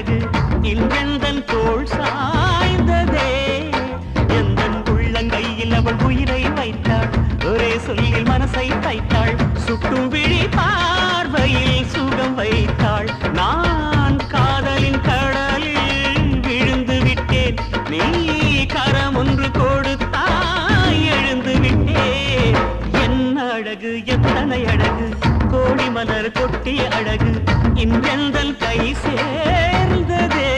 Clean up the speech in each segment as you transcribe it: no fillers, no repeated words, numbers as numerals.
அழகு இன்றெந்தன் தோள் சாய்ந்ததே. எந்தன் உள்ளங்கையில் அவள் உயிரை வைத்தாள், ஒரே சொல்லில் மனசை தைத்தாள், சுட்டும் விழி பார்வையில் சுகம் வைத்தாள். நான் காதலின் கடலில் விழுந்து விட்டேன், நீ கரம் ஒன்று கொடுத்தாய் எழுந்து விட்டேன். என்ன அழகு எத்தனை அழகு, கோடி மலர் கொட்டிய அழகு இன்றெந்தன் கை சேர்ந்ததே.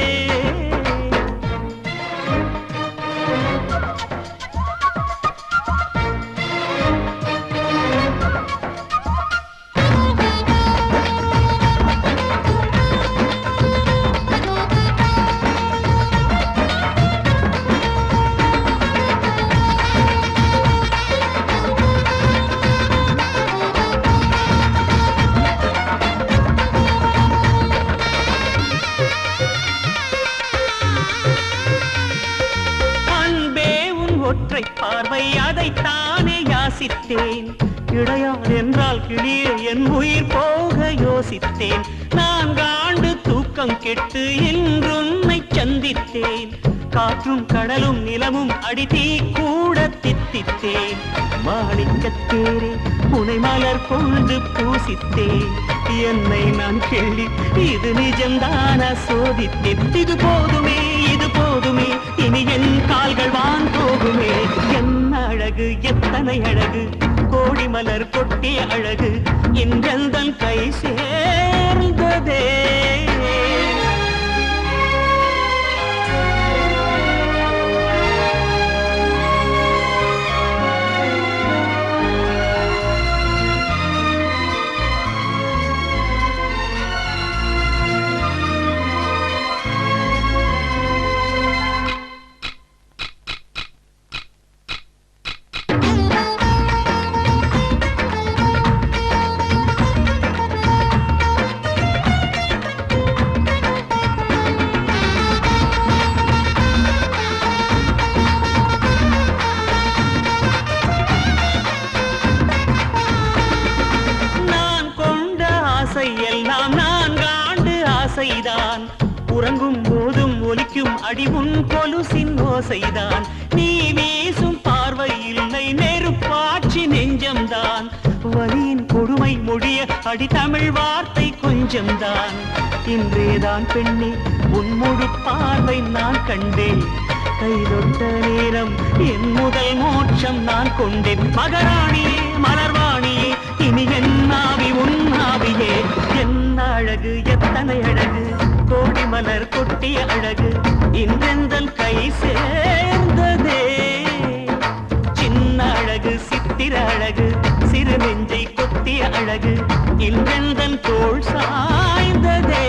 பார்வை அதைத்தானே யாசித்தேன், இடையான் என்றால் கிளியே என் உயிர் போக யோசித்தேன். நான் காண்டு தூக்கம் கெட்டு இன்றுன்னை சந்தித்தேன், காற்றும் கடலும் நிலமும் அடித்தீ கூட தித்தித்தேன். மாணிக்கத்தேரே புனை மலர் கொண்டு பூசித்தேன், என்னை நான் கேள்வி இது நிஜம்தான சோதித்தேன். இது போதுமே இது போதுமே, இனி என் கால்கள் வான் போகுமே. என்ன அழகு எத்தனை அழகு, கோடி மலர் கொட்டிய அழகு இன்றெந்தன் கை சேர்ந்ததே. எல்லாம் நான் காண்டு ஆசைதான், உறங்கும் போதும் ஒலிக்கும் அடிவுன் கொலுசின் ஓசைதான். நீ வீசும் பார்வை இல்லை நெருப்பாட்சி நெஞ்சம்தான், வலியின் கொடுமை மொழிய அடி தமிழ் வார்த்தை கொஞ்சம்தான். இன்றேதான் பெண்ணே உன் முழு பார்வை நான் கண்டேன், கைதொட்ட நேரம் என் முதல் மோட்சம் நான் கொண்டேன். மகராணியே மலர்வாணியே இனி என் ஆவி உன் ஆவியே. என்ன அழகு எத்தனை அழகு, கோடி மலர் கொட்டிய அழகு இன்றெந்தன் கை சேர்ந்ததே. சின்ன அழகு சித்திர அழகு, சிறு நெஞ்சை கொத்திய அழகு இன்றெந்தன் தோள் சாய்ந்ததே.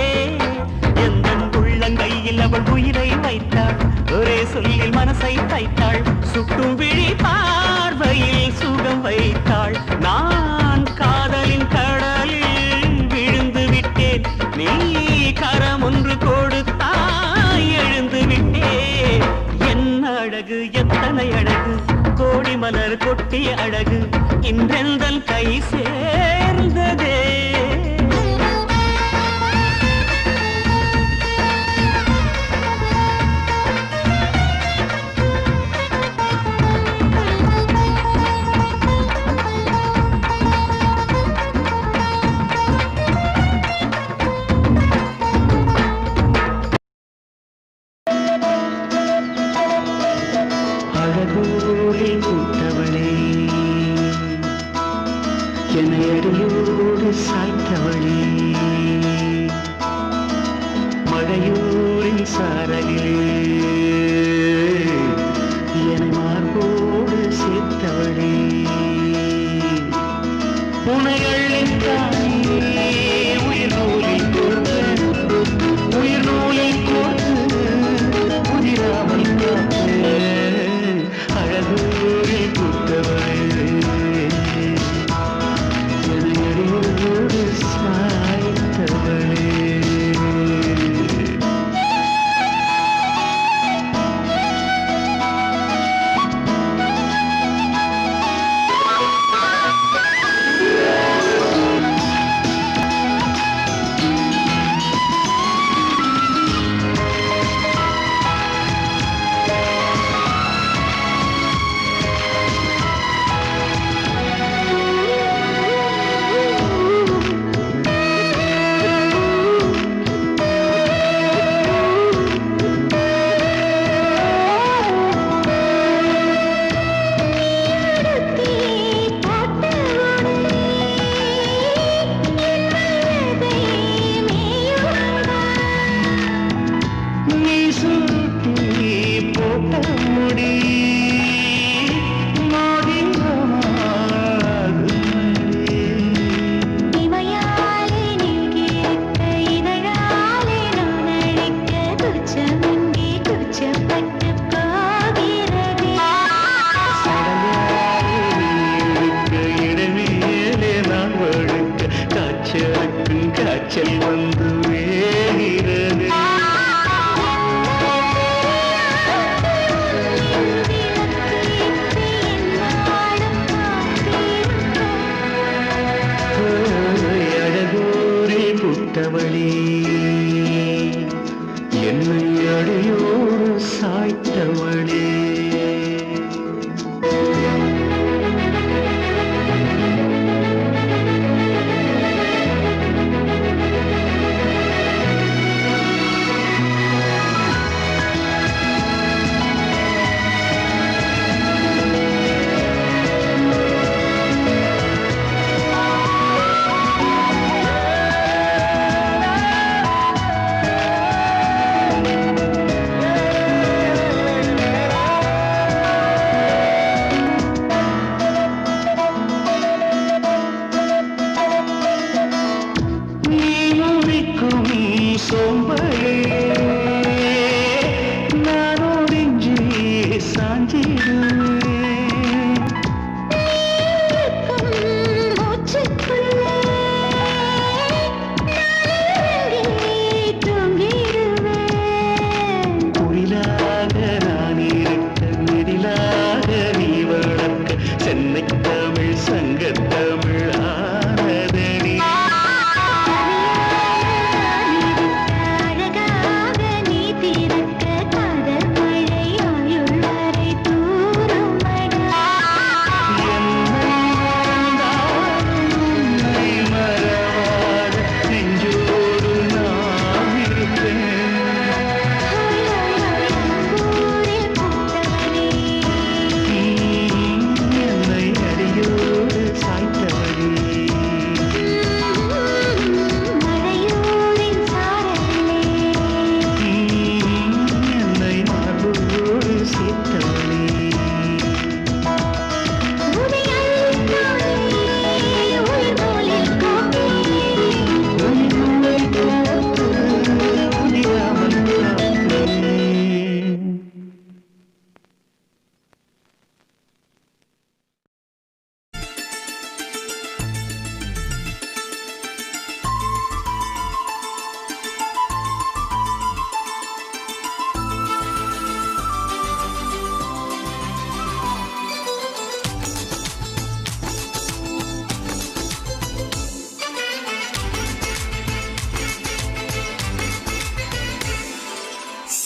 எந்தன் உள்ளங்கையில் அவள் உயிரை வைத்தாள், ஒரே சொல்லில் மனசை தைத்தாள், சுட்டும் விழி பார்வையில் சுகம் வைத்தாள். நான் காதலின் கடலில் விழுந்து விட்டேன், நீ கரம் ஒன்று கொடுத்தாய் எழுந்து விட்டேன். என்ன அழகு எத்தனை அழகு, கோடி மலர் கொட்டிய அழகு இன்றெந்தன் கை சேர்ந்ததே. அழகோரில் பூத்தவளே, என்னை அடியோடு சாய்த்தவளே, மழையூரின் சாரலிலே என்னை மார்போடு சேர்த்தவளே, புனைகளின் தாயே உயிர் நூலில் கோர்த்து, உயிர் நூலில் கோர்த்து புதிராமல் காத்து, அழகோரில் பூத்தவளே, என்னையோடு சாய்த்தவளே.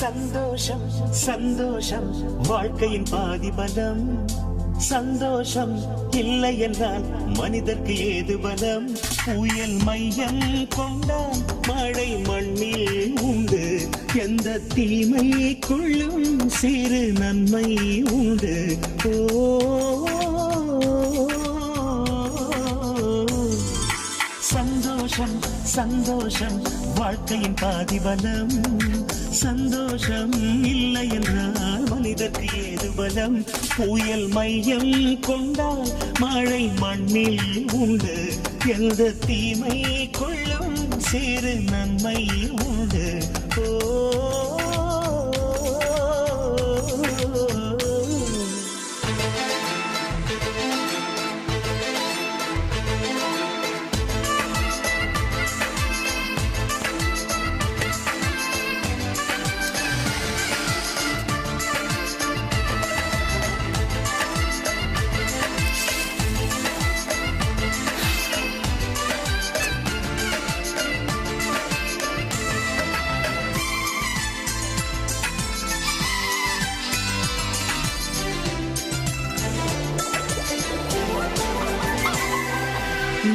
சந்தோஷம் சந்தோஷம் வாழ்க்கையின் பாதி பலம். சந்தோஷம் இல்லை என்றால் மனிதர்க்கு ஏது பலம்? புயல் மையம் கொண்டால் மழை மண்ணில் உண்டு. எந்த தீமைக்குள்ளும் சிறு நன்மை உண்டு. ஓ சந்தோஷம் சந்தோஷம் வாழ்க்கையின் பாதி பலம். சந்தோஷம் இல்லை என்றால் மனிதர்க்கு ஏது பலம்? புயல் மையம் கொண்டால் மழை மண்ணில் உண்டு. எந்த தீமை கொள்ளும் சிறு நன்மை உண்டு. ஓ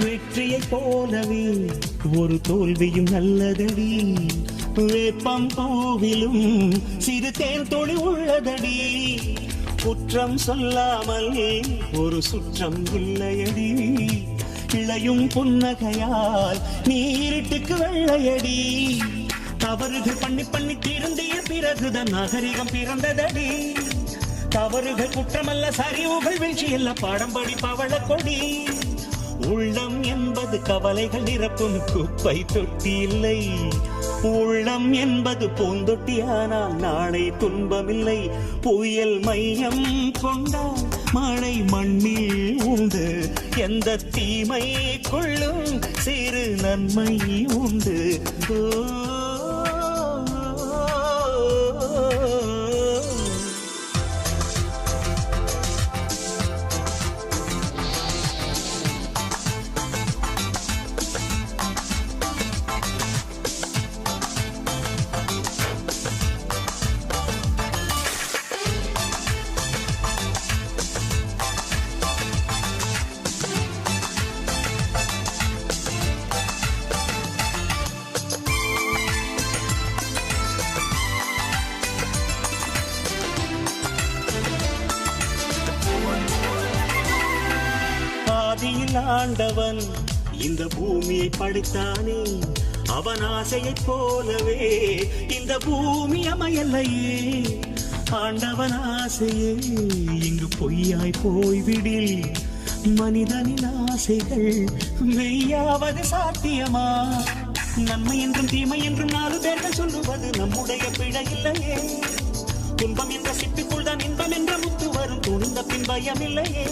வெற்றியை போலவே ஒரு தோல்வியும் நல்லதடி. வேப்பம் பூவிலும் சிறு தேன் தொழி உள்ளதடி. குற்றம் சொல்லாமல் ஒரு சுற்றம் இல்லையடி. இளையும் புன்னகையால் நீரிட்டுக்கு வெள்ளையடி. தவறுகள் பண்ணி பண்ணி திருந்திய பிறகுதான் நாகரிகம் பிறந்ததடி. தவறுகள் குற்றமல்ல, சரிவுகள் வீழ்ச்சி அல்ல, பாடம் படி பவள கொடி. உள்ளம் என்பது கவலைகள் நிரப்பும் குப்பை தொட்டி இல்லை. உள்ளம் என்பது பூந்தொட்டி, ஆனால் நாளை துன்பமில்லை. புயல் மையம் கொண்டால் மழை மண்ணில் உண்டு. எந்த தீமை கொள்ளும் சிறு நன்மை உண்டு. ஓ ஆண்டவன் இந்த பூமியை படைத்தானே, அவன் ஆசையைப் போலவே இந்த பூமி அமையலையே. ஆண்டவன் ஆசையே இங்கு பொய்யாய் போய்விடில், மனிதனின் ஆசைகள் மெய்யாவது சாத்தியமா? நன்மை என்றும் தீமை என்றும் 4 பேர்கள் சொல்லுவது நம்முடைய பிழை இல்லையே. துன்பம் என்ற சிப்பிக்குள் தான் இன்பம் என்ற முத்து வரும், துணிந்த பின் பயம் இல்லையே.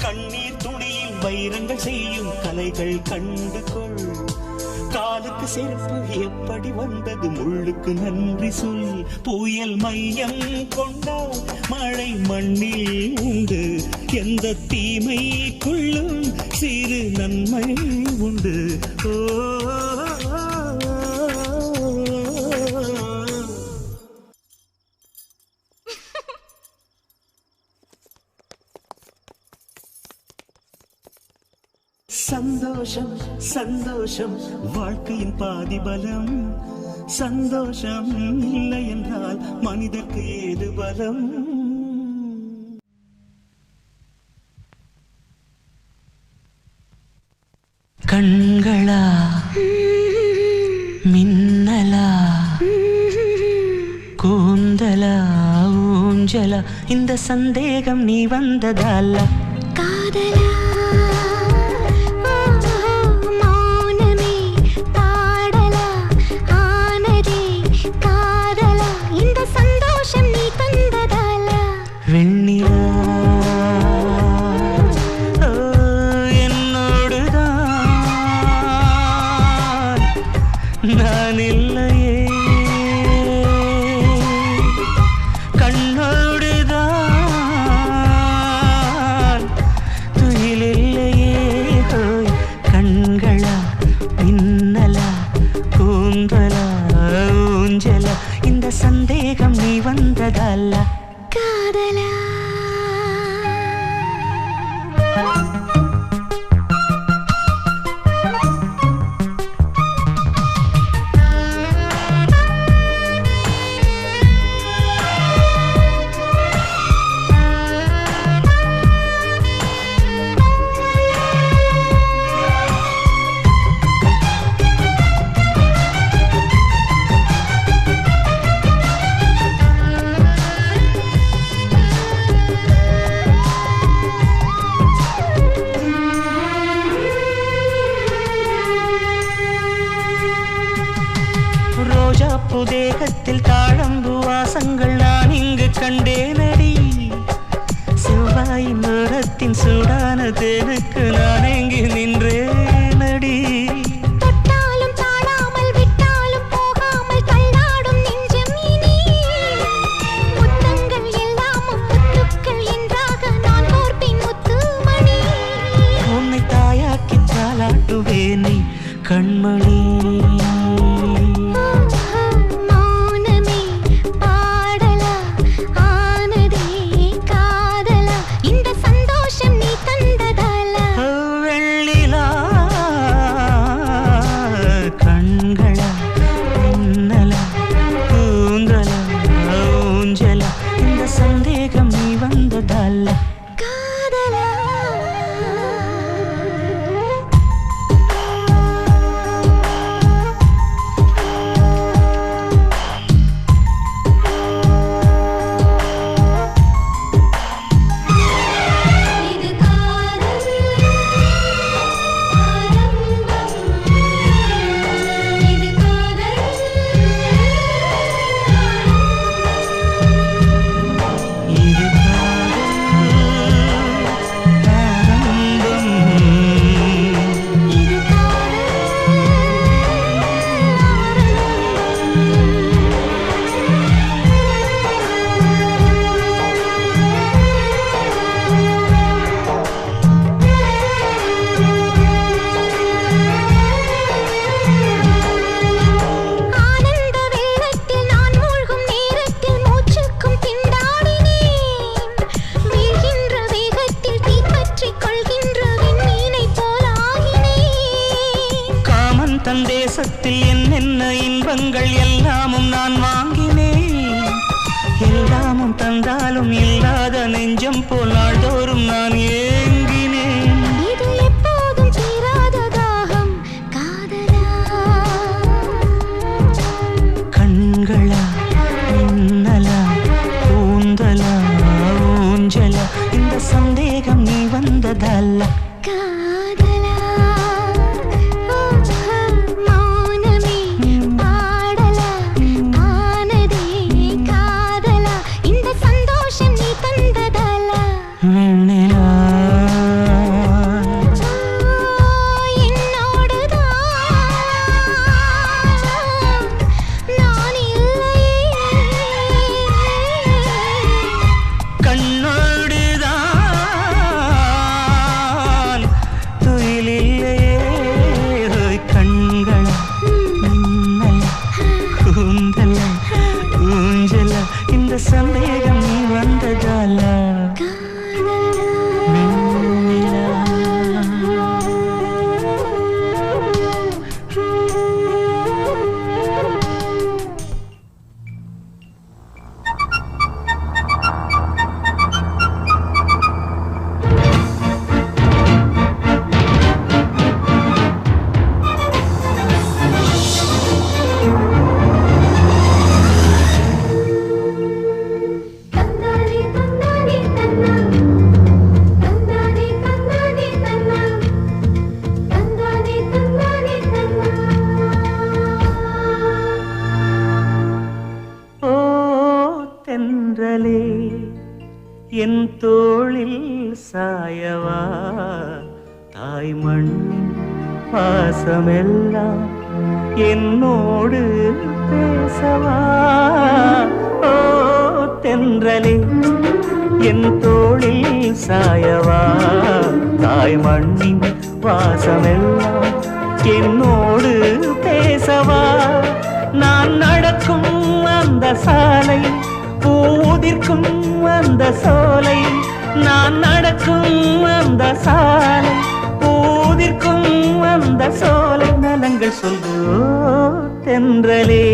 கண்ணீர் துணியில் வைரங்கள் செய்யும் கலைகள் கண்டு கொள். காலுக்கு செருப்பு எப்படி வந்தது, முள்ளுக்கு நன்றி சொல். புயல் மையம் கொண்டால் மழை மண்ணில் உண்டு. எந்த தீமைக்குள்ளும் சிறு நன்மை உண்டு. ஓ சந்தோஷம் சந்தோஷம் வாழ்க்கையின் பாதி பலம். சந்தோஷம் இல்லை என்றால் மனிதர்க்கு ஏது பலம்? கண்களா மின்னலா கூந்தலா ஊஞ்சலா, இந்த சந்தேகம் நீ வந்ததால காதலா நான் இல்லையே, கண்ணோடுதான் துயில் தேகத்தில் தாழம்பு வாசங்கள் நான் இங்கு கண்டேனடி. செவ்வாயின் நிறத்தின் சூடான தேனுக்கு நான் எங்கு நின்றேனடி. தொட்டாலும் தாழாமல் விட்டாலும் போகாமல் தள்ளாடும் நெஞ்சம் இனி. முத்தங்கள் எல்லாமும் முத்துக்கள் என்றாக நான் கோர்ப்பின் முத்துமணி. உன்னை தாயாக்கி தாளாட்டுவேனே கண்மணி. தன் தேசத்தில் என்னென்ன இன்பங்கள் எல்லாமும் நான் வாங்கினேன். எல்லாமும் தந்தாலும் இல்லாத நெஞ்சம் போல் நாள்தோறும் நான் ஏங்கினேன். இது எப்போதும் தீராத தாகம் காதலா. கண்களா மின்னலா கூந்தலா ஊஞ்சலா இந்த சந்தேகம் நீ வந்ததல்ல. சந்தேகம் நீ வந்ததால என் தோளில் சாயவா தாய் மண்ணின் பாசமெல்லாம் என்னோடு பேசவா. ஓ தென்றலே என் தோளில் சாயவா தாய் மண்ணின் பாசமெல்லாம் என்னோடு பேசவா. நான் நடக்கும் அந்த சாலை பூதிர்க்கும் அந்த சோலை நான் நடக்கும் அந்த சாலை பூதிர்க்கும் அந்த சோலை நலங்கள் சொல்லு தென்றலே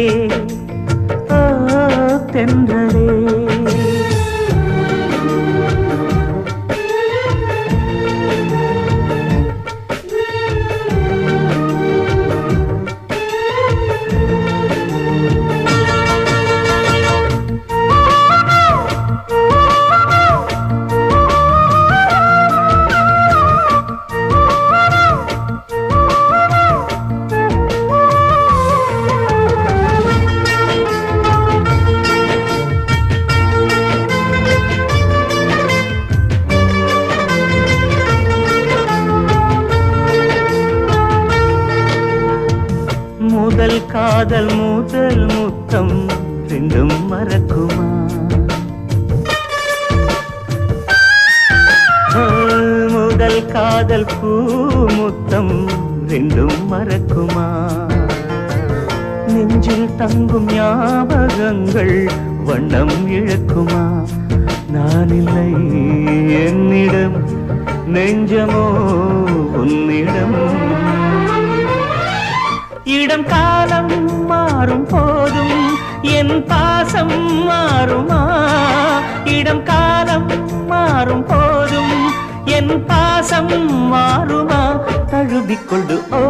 தென்றலே. முதல் காதல் முதல் முத்தம் ரெண்டும் மறக்குமா? முதல் காதல் பூ முத்தம் ரெண்டும் மறக்குமா? நெஞ்சில் தங்கும் ஞாபகங்கள் வண்ணம் இழக்குமா? நான் இல்லை என்னிடம் நெஞ்சமோ உன்னிடம். இடம் காலம் மாறும் போதும் என் பாசம் மாறுமா? இடம் காலம் மாறும் போதும் என் பாசம் மாறுமா? தழுவிக்கொண்டு ஓ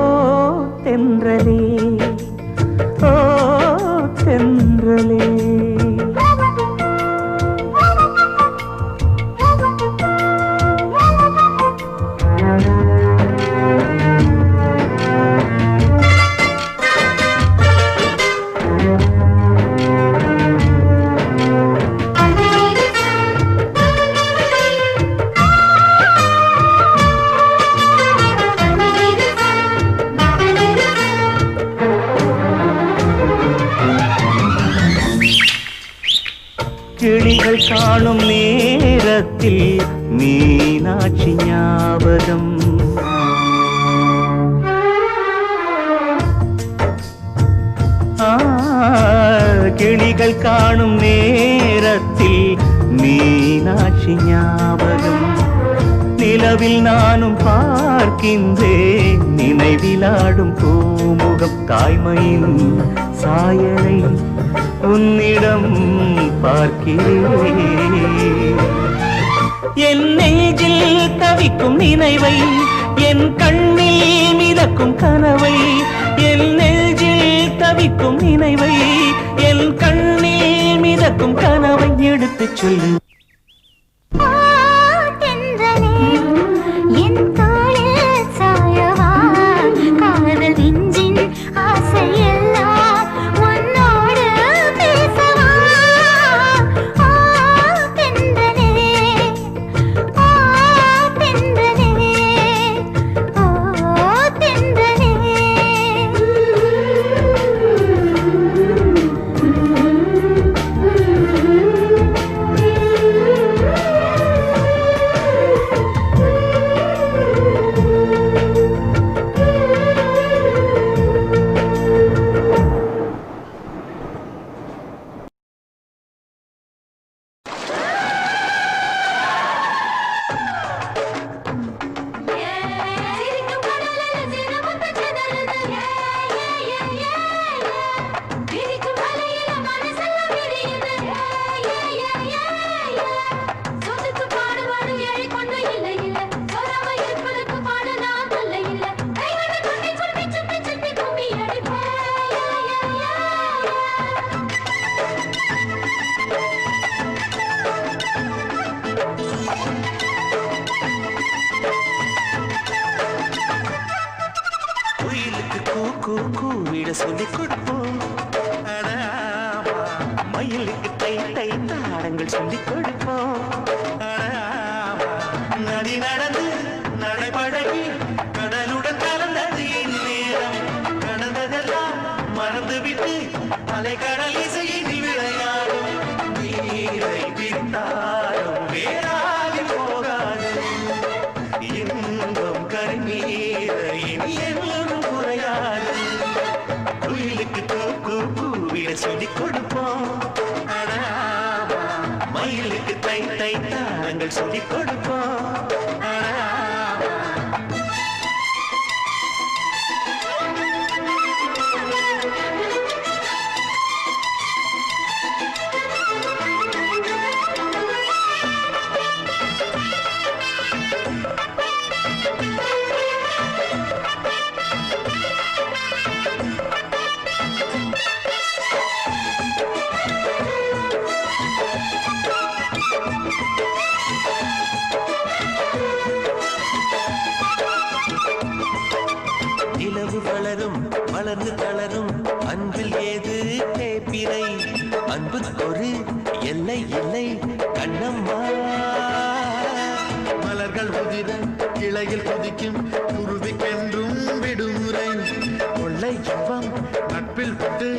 தென்றலே ஓ தென்றலே. கிளிகள் காணும் நேரத்தில் மீனாட்சி ஞாபகம். கிளிகள் காணும் நேரத்தில் மீனாட்சி ஞாபகம். நிலவில் நானும் பார்க்கின்றேன் நினைவிலாடும் பூமுகம். தாய்மையின் சாயலை உன்னிடம் பார்க்கிறேன். என் நெஞ்சில் தவிக்கும் நினைவை என் கண்ணில் மிதக்கும் கனவை. என் நெஞ்சில் தவிக்கும் நினைவை என் கண்ணில் மிதக்கும் கனவை எடுத்துச் சொல்லு. சொல்லிக் கொடுப்போம். மயிலுக்கு தை தை தாளங்கள் சொல்லிக் கொடுப்போம். நதி நடந்து நடைபழகி கடலுடன் கலந்தது நேரம். கடந்ததெல்லாம் மறந்துவிட்டு அலை கடல் இசையில் விளையாடும். நீரை பிரித்தாலும் வேறாகி போகாது இன்பம் கருநீரை இனி எல்லோரும் குறையாது. குயிலுக்கு கூவிட சொல்லிக் கொடுப்போம். மயிலுக்கு தை தை தாளங்கள் சொல்லிக் கொடுப்போம். வளர்ந்து தளரும் அன்பில் ஏது தேப்பிரை அன்புக்கொரு எல்லை இல்லை கண்ணம்மா மலர்கள் உதிர கிளையில் குதிக்கும் குருவிக்கென்றும் விடுமுறை கொள்ளை இன்பம் நட்பில் விட்டு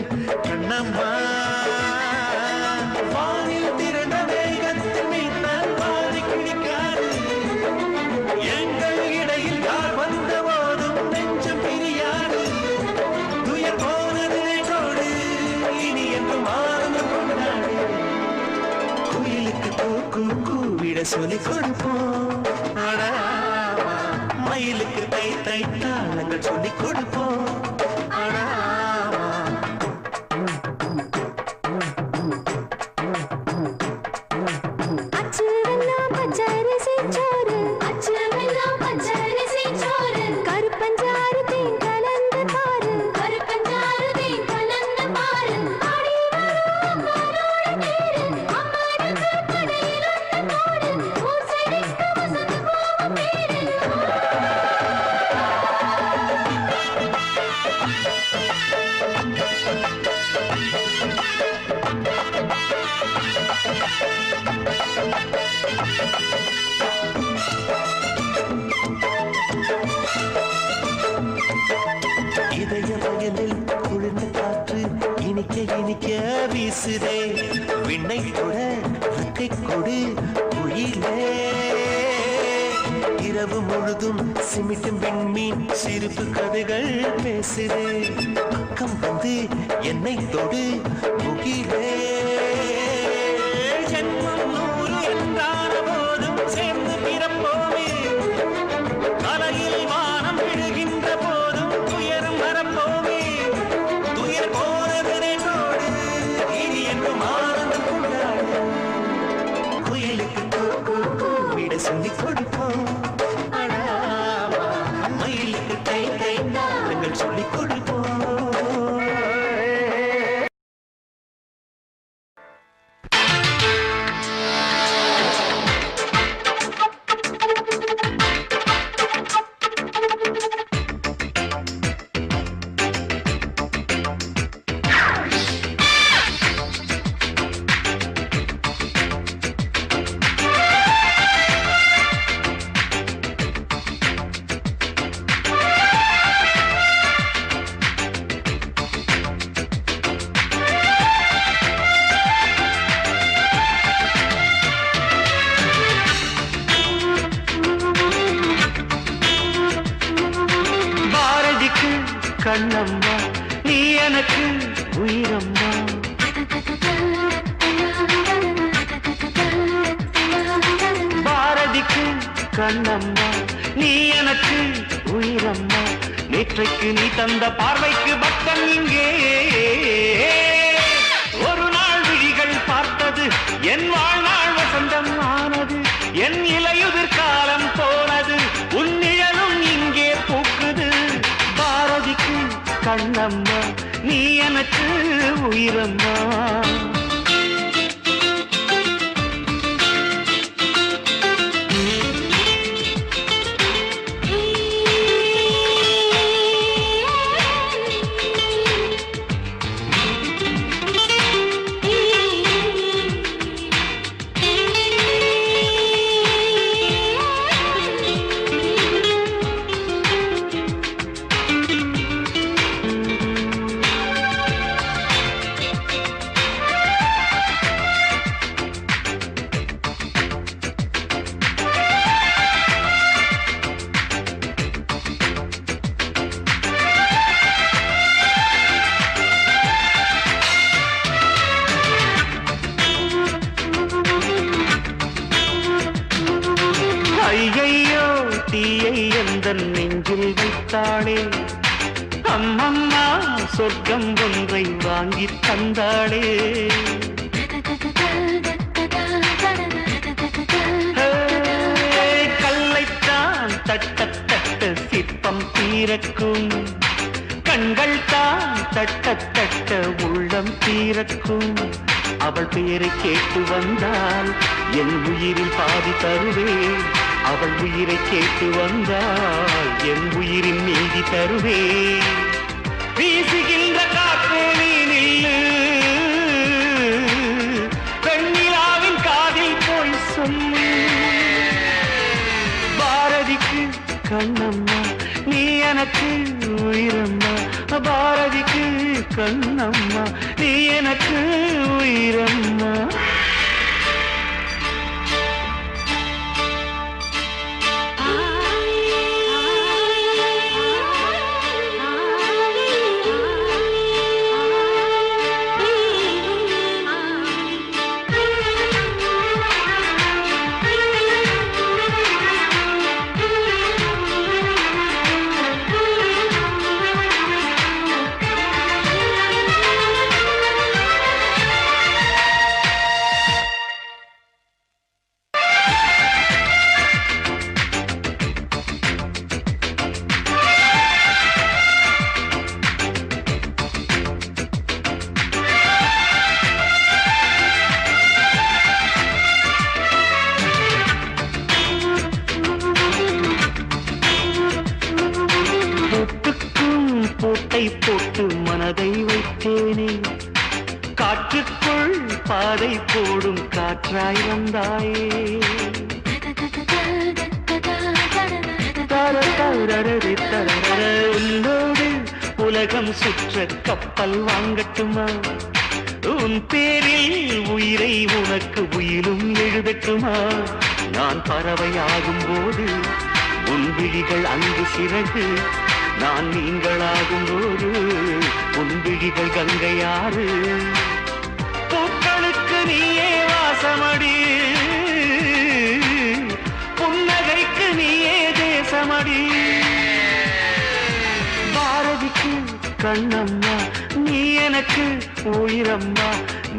கண்ணம்மா வானில் திரண்ட வேகத்தில் மீட்டால் வாரி கிழிக்காது எங்கள் இடையில் யார் வந்த போதும் நெஞ்சம் பிரியாது துயர் போனது நேற்றோடு இனி என்று மாறும் கொண்டாடு குயிலுக்கு கூவிட சொல்லிக் கொடுப்போம் மயிலுக்கு தை தை தாளங்கள் சொல்லிக் கொடுப்போம் இதய வயலில் குளிர்ந்த காற்று இனிக்க இனிக்க வீசுதே விண்ணை கூட ரக்கை கொடு குயிலே இரவு முழுதும் சிமிட்டும் விண்மீன் சிரிப்பு கதைகள் பேசுதே அக்கம் வந்து என்னை தொடு முகிலே ஜென்மம் 100 என்றான போதும் சேர்ந்து பிறப்போமே கலையில் வானம் விழுகின்ற போதும் துயரம் வரப்போமே துயர் போனது நேற்றோடு இனி என்று ஆனந்தம் கொண்டாடு குயிலுக்கு கூவிட சொல்லிக் கொடுப்போம் மயிலுக்கு தை தை தாளங்கள் சொல்லிக் கொடுப்போம் கண்ணம்மா நீ எனக்கு உயிரம்மா பாரதிக்கு கண்ணம்மா நீ எனக்கு உயிரம்மா நேற்றைக்கு நீ தந்த பார்வைக்கு பக்தன் இங்கே ஒரு நாள் விழிகள் பார்த்தது என் வாழ்நாள் வசந்தம் ஆனது என் இலையுதிர் காலம் போனது உன் நிழலும் இங்கே பூக்குது பாரதிக்கு கண்ணம்மா நீ எனக்கு உயிரம்மா ஐயையோ தீயை எந்தன் நெஞ்சில் வைத்தாளே அம்மம்மா சொர்க்கம் ஒன்றை வாங்கி தந்தாளே கல்லைத்தான் தட்ட தட்ட சிற்பம் தீரக்கும் கண்கள் தான் தட்ட தட்ட உள்ளம் தீரக்கும் அவள் பேரை கேட்டு வந்தால் என் உயிரில் பாதி தருவேன் அவள் உயிரை கேட்டு வந்தால் என் உயிரின் மீதி தருவேன் வீசுகின்ற காற்றே நீ நில்லு, பெண்ணிலாவின் காதில் போய் சொல்லு. பாரதிக்கு கண்ணம்மா நீ எனக்கு உயிரம்மா, பாரதிக்கு கண்ணம்மா நீ எனக்கு உயிரம்மா. போட்டு மனதை வைத்தேனே, காற்றுக்குள் பாதை போடும் காற்றாய் வந்தாயே. உன்னோடு உலகம் சுற்ற கப்பல் வாங்கட்டுமா, உன் பேரில் உயிரை உனக்கு உயிரும் எழுதட்டுமா. நான் பறவையாகும் போது உன் விழிகள் அங்கு சிறகு, நான் நீங்களாகும் போது உன் விழிகள் கங்கையாறு. பூக்களுக்கு நீயே வாசமடி, புன்னகைக்கு நீயே தேசமடி. பாரதிக்கு கண்ணம்மா நீ எனக்கு உயிரம்மா,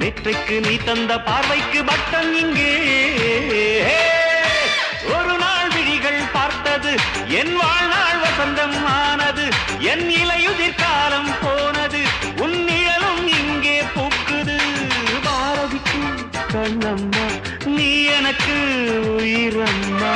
நெற்றிக்கு நீ தந்த பார்வைக்கு பட்டம் இங்கே. ஒரு நாள் விழிகள் பார்த்தது என் வாழ்நாள் வசந்தம் ஆனது, என் இலையுதிர் காலம் போனது, உன் நிழலும் இங்கே பூக்குது. பாரதிக்கு கண்ணம்மா நீ எனக்கு உயிரம்மா.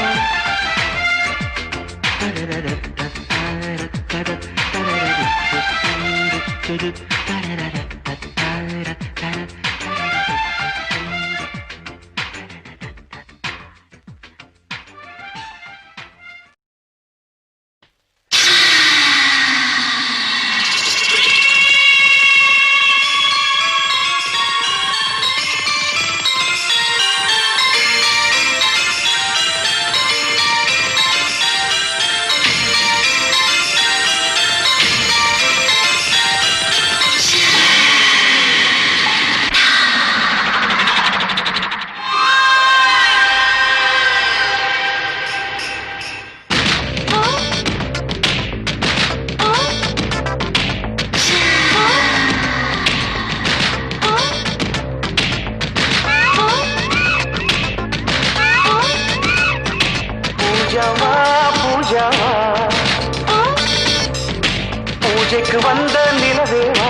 பூஜைக்கு வந்த நிலவேவா,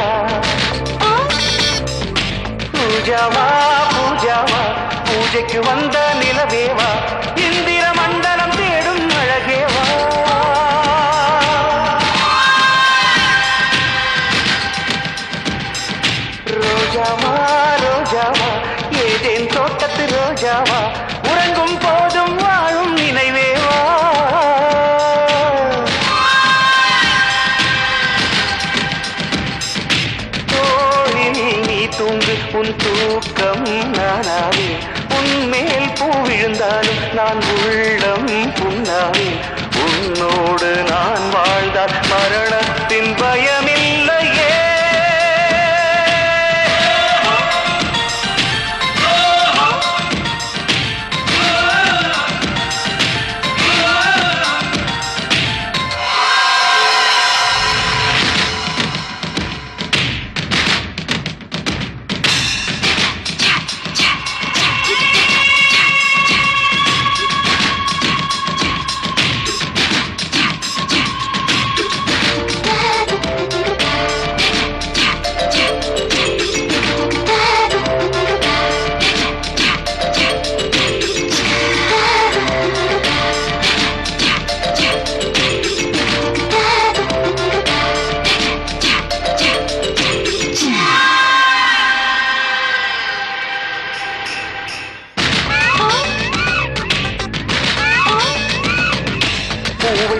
பூஜாவா பூஜாவா பூஜைக்கு வந்த நிலவேவா, இந்திர மண்டலம் தேடும் அழகேவா. ரோஜாவா ரோஜாவா ஏதேன் தோட்டத்து ரோஜாவா, உறங்கும் போதும் வாழும் நினைவேவா. தூங்கு உன் தூக்கம் நானாவே, உன்மேல் பூ விழுந்தாலும் நான் உள்ளம் புண்ணாவே. உன்னோடு நான் வாழ்ந்தால் மரணத்தின் பயமில்லையே.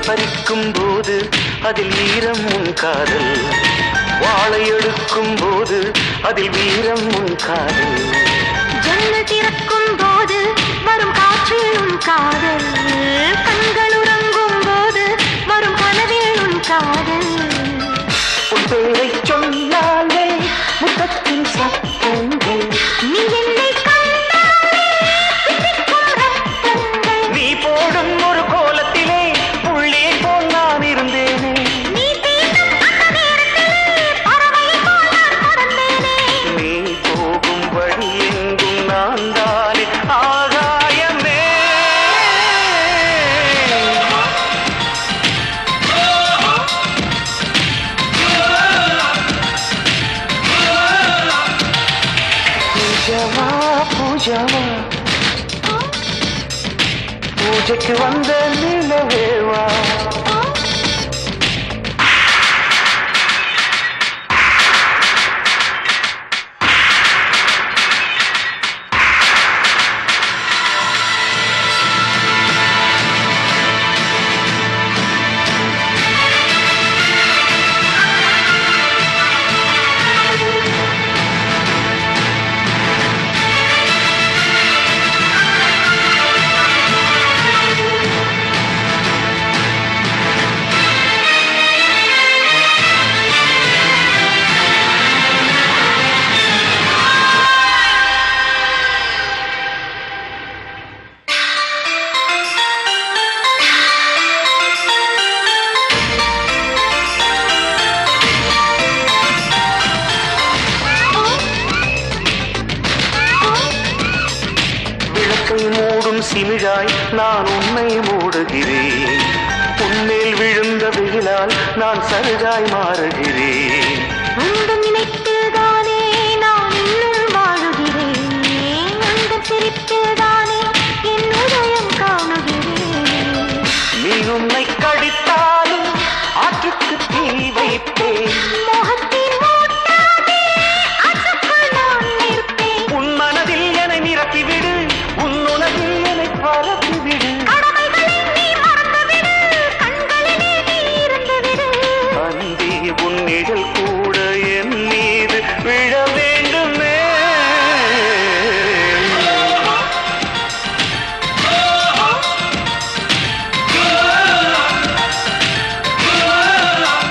பறிக்கும் போது அதில் வீரம் உன் காதல், வாழை எடுக்கும் போது அதில் வீரம் உன் காதல், ஜன்னல் திறக்கும் போது வரும் காற்றில் உன் காதல், கண்கள் உறங்கும் போது வரும் கனவில் உன் காதல். உன் பேரை சொன்னாலே முத்தத்தின் சத்தங்கள், நீ என்னை கண்டாலே பிடிக்கும் ரத்தங்கள். நீ போடும் ஒரு கோலத்திலே புள்ளே போல் நான் இருந்தேனே, நீ தீண்டும் அந்த நேரத்திலே பறவை போல் நான் பறந்தேனே. நீ போகும் வழி எங்கும் நான் தானே ஆகாயமே. பூஜாவா பூஜாவா, பூஜைக்கு வந்த நிலவேவா, மூடும் சிமிழாய் நான் உன்னை மூடுகிறேன், உன்மேல் விழுந்த வெயிலால் நான் சருகாய் மாறுகிறேன். உந்தன் நினைப்பில்தானே நான் இன்னும் வாழுகிறேன், உந்தன் சிரிப்பில்தானே என் உதயம் காணுகிறேன். நீ உன்னை கடித்தாலும் ஆற்றுக்கு தீ வைப்பேன், மோகத்தின் மூட்டாதே அதுக்குள் நான் நிற்பேன். உன் மனதில் என்னை நிரப்பிவிடு, உன் உணவில் என்னை பரப்பிவிடு, கடமைகளை நீ மறந்துவிடு, கண்களிலே நீ இருந்துவிடு. அன்பே உன் நிழல் கூட என் மீது விழ வேண்டுமே.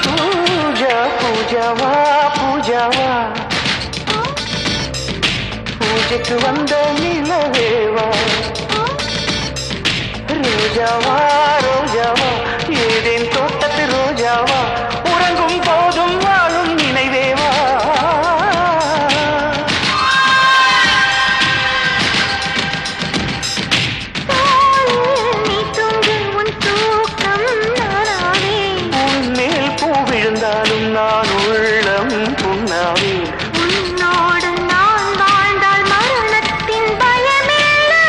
பூஜா பூஜாவா பூஜாவா, பூஜைக்கு வந்த நிலவேவா, ரோஜாவா ரோஜாவா, ஏதேன் தோட்டத்து ரோஜாவா, உறங்கும் போதும் வாழும் நினைவேவா. தோளில் நீ தூங்கு உன் தூக்கம் நானாவே. உன் மேல் பூ விழுந்தாலும் நான் உள்ளம் புண்ணாவே. உன்னோடு நான் வாழ்ந்தால் மரணத்தின் பயமில்லை.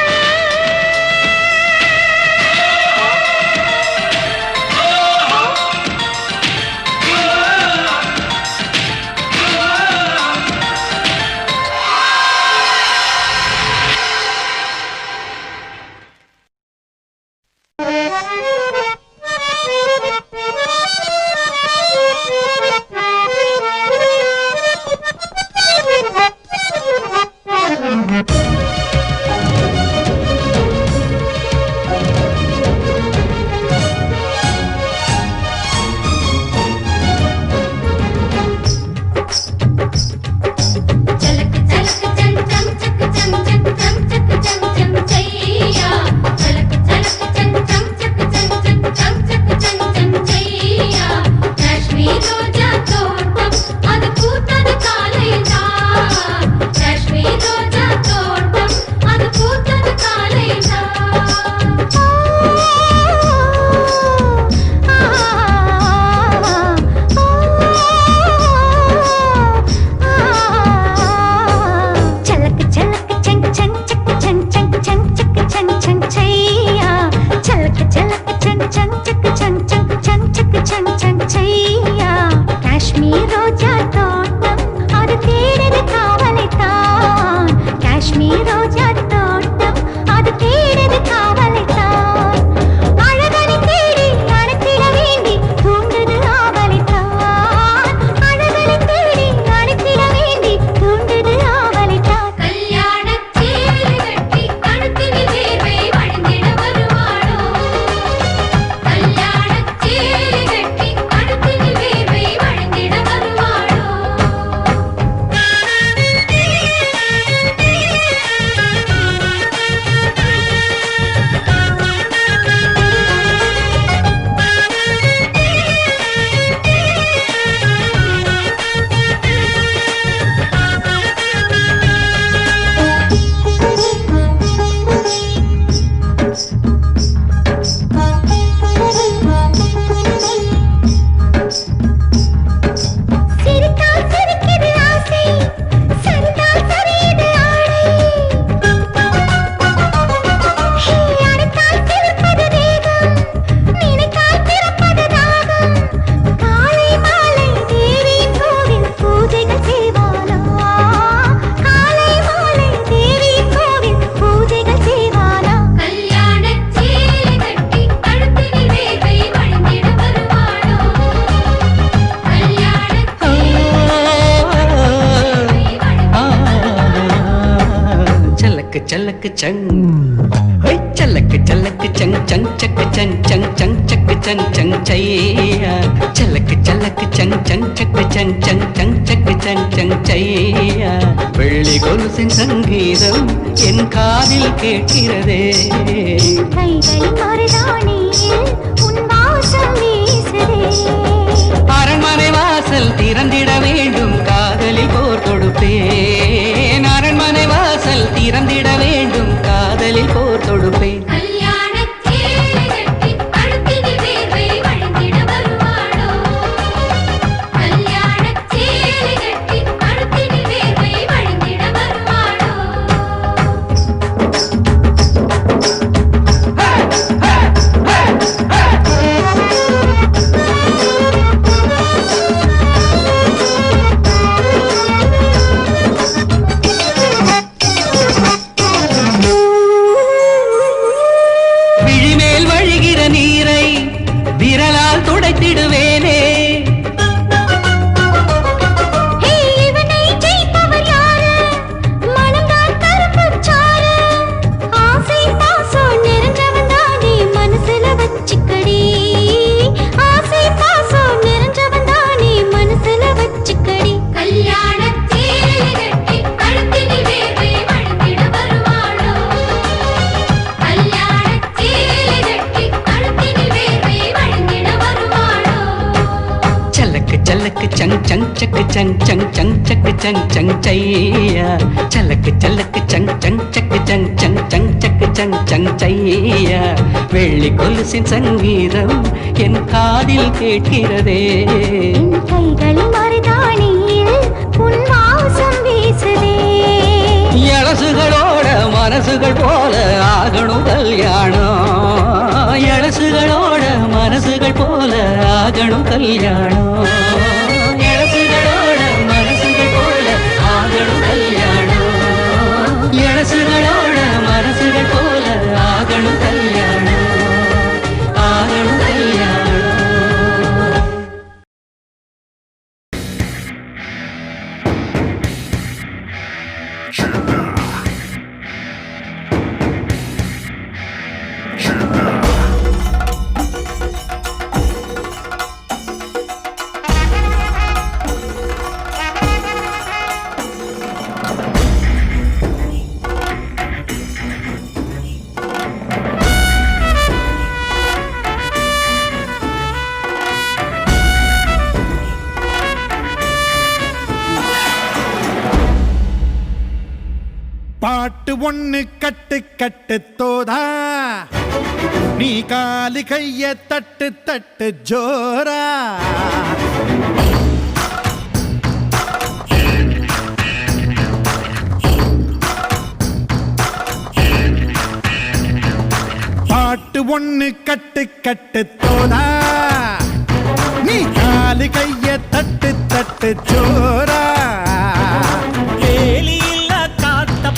சல்லக்கு சங் சல்லக்கு சல்லக்கு சங் சங் சக்கு சங் சங் சங் சக்கு சங் சங் சையா சல்லக்கு சல்லக்கு சங் சங் சக்கு சங் சங் சங் சக்கு சங் சங் சையா வெள்ளி கொலுசின் சங்கீதம் என் காதில் கேட்கிறதே கைகளின் மருதாணியில் உன் வாசம் வீசுதே அரண்மனை வாசல் திறந்திட வேண்டும் காதலில் போர் தொடுப்பேன் அரண்மனை வாசல் திறந்திட வேண்டும் காதலில் போர் தொடுப்பேன் चंग चंग चक चंग चंग चंग चक चंग चंग चैया चलक चलक चंग चंग चक चंग चंग चंग चक चंग चंग चैया வெள்ளி கொலுசின் சங்கீதம் என் காதில் கேட்கிறதே என் கைகளின் மருதாணியில் உன் வாசம் வீசுதே எலசுகளோட மனசுகள் போல ஆகணும் கல்யாணம் எலசுகளோட மனசுகள் போல ஆகணும் கல்யாணம் எலசுகளோட மனசுகள் போல ஆகணும் கல்யாணம் எலசுகளோட மனசுகள் போல ஆகணும் கல்யாணம் ஆகணும் கல்யாணம் பாட்டு ஒண்ணு கட்டு கட்டு தோதா நீ காலு கைய தட்டு தட்டு ஜோரா பாட்டு ஒண்ணு கட்டு கட்டு தோதா நீ காலு கைய தட்டு தட்டு ஜோரா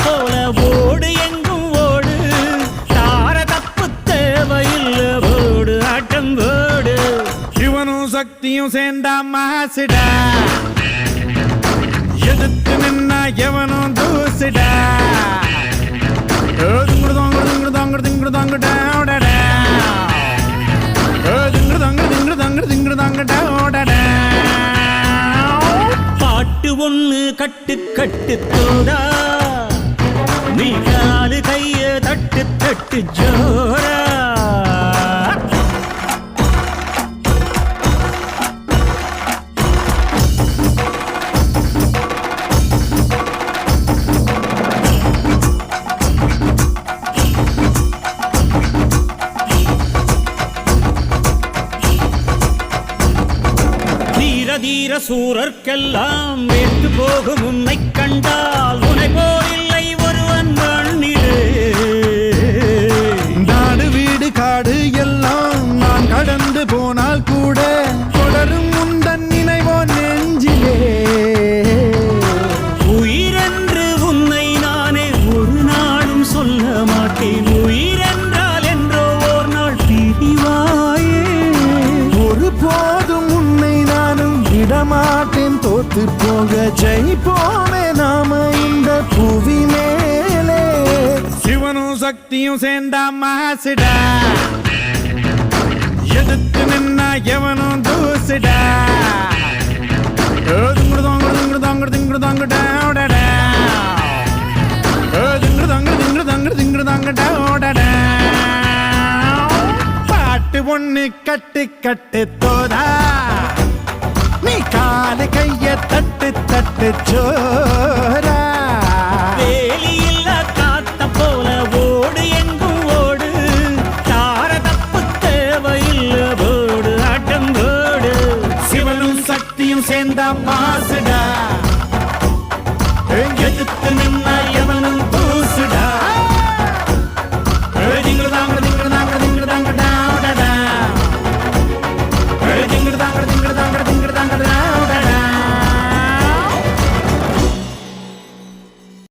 போல ஓடு எங்கும் ஓடு தார தப்பு தேவையில்லை ஓடு ஆட்டம் ஓடு சிவனும் சக்தியும் சேர்ந்தா மாசிடா எதிர்த்து நின்னா எவனும் தூசிடா பாட்டு ஒண்ணு கட்டு கட்டு தோடா நீ காலு கைய தட்டு தட்டு ஜோரா தீர தீர சூரர்க்கெல்லாம் வேட்டு போகும் உன்னை கண்டால் உனை போரில்லை ஒருவன் மண்ணிலே நாடு வீடு காடு எல்லாம் நான் கடந்து போனால் கூட தொடரும் உந்தன் நினைவோ நெஞ்சிலே உயிரென்று உன்னை நானே ஒரு நாளும் சொல்ல மாட்டேன் உயிரென்றால் என்றோ ஓர் நாள் பிரிவாயே ஒரு போதும் உன்னை நானும் விடமாட்டேன் தோத்து போக ஜெயிப்போமே நாம இந்த புவி மேலே சிவனும் சக்தியும் சேர்ந்தா மாசுடா எதிர்த்து நின்னா எவனும் தூசுடா பாட்டு ஒண்ணு கட்டு கட்டு தோதா நீ காலு கைய தட்டு தட்டு சோரா வேலியில்லா காத்த போல ஓடு எங்கும் ஓடு தார தப்பு தேவையில்ல போடு ஆட்டம் போடு சிவனும் சக்தியும் சேர்ந்தா மாசுடா எதிர்த்து நின்னா எவனும்